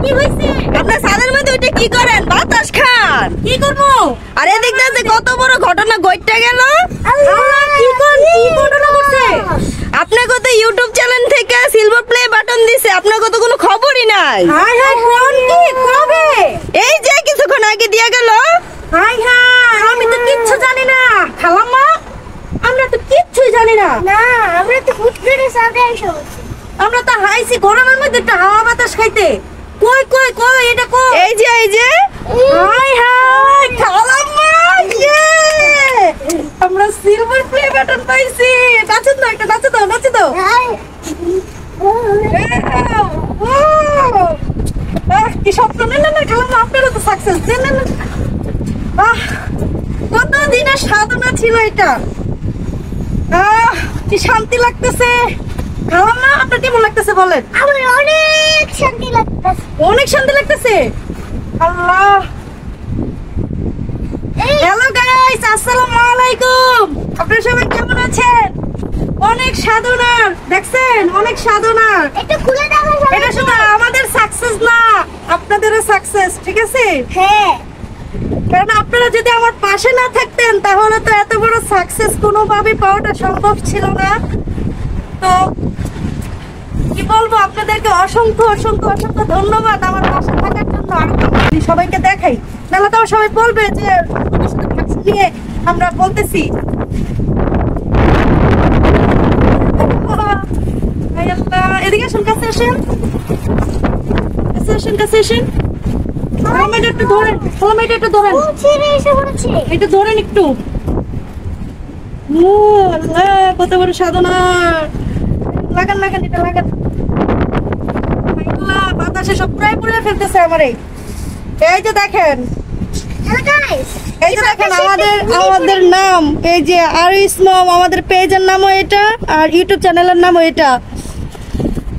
কি হইছে? আপনার ছাদের মধ্যে ওইটা কি করেন? বাতাস খান। কি করবো? আরে দেখতে যে কত বড় ঘটনা ঘটে গেল। কি ঘটনা করছে? আপনাকে তো ইউটিউব চ্যানেল থেকে সিলভার প্লে বাটন দিছে, আপনাকে তো কোনো খবরই নাই। হাই হাই, কোন কি কবে? এই যে কিছুক্ষণ আগে দিয়া গেল। হাই হাই, আমি তো কিচ্ছু জানি না। খালাম্মা, আমরা তো কিচ্ছুই জানি না। না, আমরা তো হুট করে সাথে এসে আমরা তো হাইছি গরমের মধ্যে একটু হাওয়া বাতাস খাইতে। কই কই কই, এটা কই? এই যে হাই হাই, খালাম্মা, ইয়ে! আমরা সিলভার প্লে বাটন পাইছি। নাচো তো, একটা নাচো দাও, নাচো দাও। কি স্বপ্ন! না না খালাম্মা, আপনারা তো সাকসেস। না না, কত দিনের সাধনা ছিল এটা। কি শান্তি লাগতেছে। খালাম্মা, আপনার কেমন লাগতেছে বলেন? আমার অনেক শান্তি লাগতেছে। অনেক শান্তি লাগতেছে। আল্লাহ। হ্যালো গাইস, আসসালামু আলাইকুম। আপনারা সবাই কেমন আছেন? অনেক সাধনা দেখছেন, অনেক সাধনা। এটা খুলে দেখা যাবে? এটা শুধু আমাদের সাকসেস না, আপনাদেরও সাকসেস, ঠিক আছে? হ্যাঁ। কারণ আপনারা যদি আমার পাশে না থাকতেন তাহলে তো এত বড় সাকসেস কোনোভাবে পাওয়াটা সম্ভব ছিল না। তো কি বলবো, আপনাদেরকে অসংখ্য অসংখ্য অসংখ্য ধন্যবাদ আমার পাশে থাকার জন্য। আর সবাইকে দেখাই, নাহলে তো সবাই বলবে যে শুধু ভ্যাকসিন নিয়ে আমরা বলতেছি। এদিকে আসুন, কাছে আসেন, কাছে আসেন, কাছে আসেন। এটা একটু ধরেন, এটা একটু ধরেন, ছেড়ে এসে পড়েছে। এটা ধরেন একটু। ও আল্লাহ, কত বড় সাধনা। লাগান লাগান, এটা লাগান। আল্লাহ, বাতাসে সব প্রায় পুড়ে ফেলতেছে আমারে। এই যে দেখেন, হ্যালো গাইস, এই যে দেখেন আমাদের নাম, এই যে আরিস মম, আমাদের পেজের নামও এটা আর ইউটিউব চ্যানেলের নামও এটা।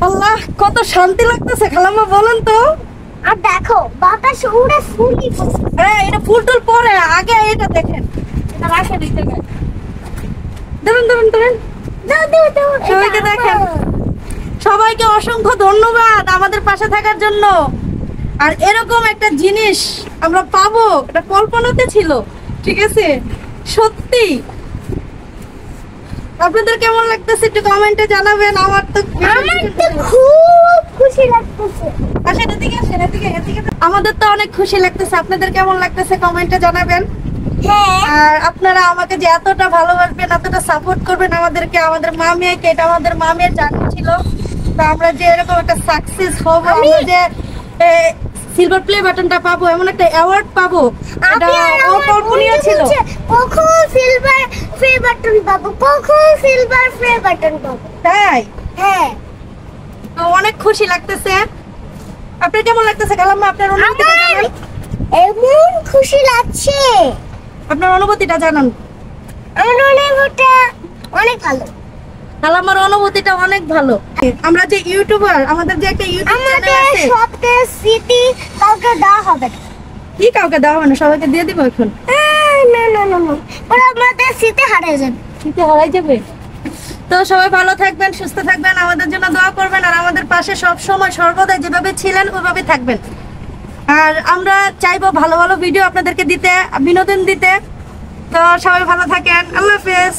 আল্লাহ, কত শান্তি লাগতেছে খালাম্মা, বলেন তো। আর দেখো বাতাস উড়ে ফুলই পড়ছে। হ্যাঁ, এটা ফুল টুল পরে আগে এটা দেখেন। এটা রাখে দিতে গেছে। ধরুন ধরুন ধরুন, দাও দাও দাও, সবাইকে দেখেন। সবাইকে অসংখ্য ধন্যবাদ আমাদের পাশে থাকার জন্য। আর এরকম একটা জিনিস আমরা পাবো, এটা কল্পনাতে ছিল, ঠিক আছে? সত্যি। আপনাদের কেমন লাগতেছে একটু কমেন্টে জানাবেন। আমার তো খুব খুশি লাগতেছে। আমাদের তো অনেক খুশি লাগতেছে। আপনাদের কেমন লাগতেছে কমেন্টে জানাবেন। হ্যাঁ, আর আপনারা আমাকে যে এতটা ভালোবাসবেন, এতটা সাপোর্ট করবেন আমাদেরকে, আমাদের মা মেয়েকে, এটা আমাদের মা মেয়ের জার্নি ছিল। তো আমরা যে এরকম একটা সাকসেস হব, আমরা যে সিলভার প্লে বাটনটা পাবো, এমন একটা অ্যাওয়ার্ড পাবো, এটা অকল্পনীয় ছিল। কখন সিলভার প্লে বাটন পাবো, কখন সিলভার প্লে বাটন পাবো। তাই হ্যাঁ, তো অনেক খুশি লাগতেছে। আপনার কেমন লাগতেছে খালাম্মা? আপনার অনুভূতিটা আমার জানান। এমন খুশি লাগছে। আপনার অনুভূতিটা জানান। আমার অনুভূতিটা অনেক ভালো। খালাম্মার অনুভূতিটা অনেক ভালো। আমরা যে ইউটিউবার, আমাদের যে একটা ইউটিউব চ্যানেল আমাদের আছে, সবচেয়ে স্মৃতি কাউকে দেওয়া হবে না। কি কাউকে দেওয়া হবে না, সবাইকে দিয়ে দিব এখন। না না না না, ওরা আমাদের স্মৃতি হারিয়ে যাবে। শীতে হারাই যাবে। তো সবাই ভালো থাকবেন, সুস্থ থাকবেন, আমাদের জন্য দোয়া করবেন, আর আমাদের পাশে সব সময় সর্বদা যেভাবে ছিলেন ওইভাবে থাকবেন। আর আমরা চাইবো ভালো ভালো ভিডিও আপনাদেরকে দিতে, বিনোদন দিতে। তো সবাই ভালো থাকেন, আল্লাহ হাফেজ।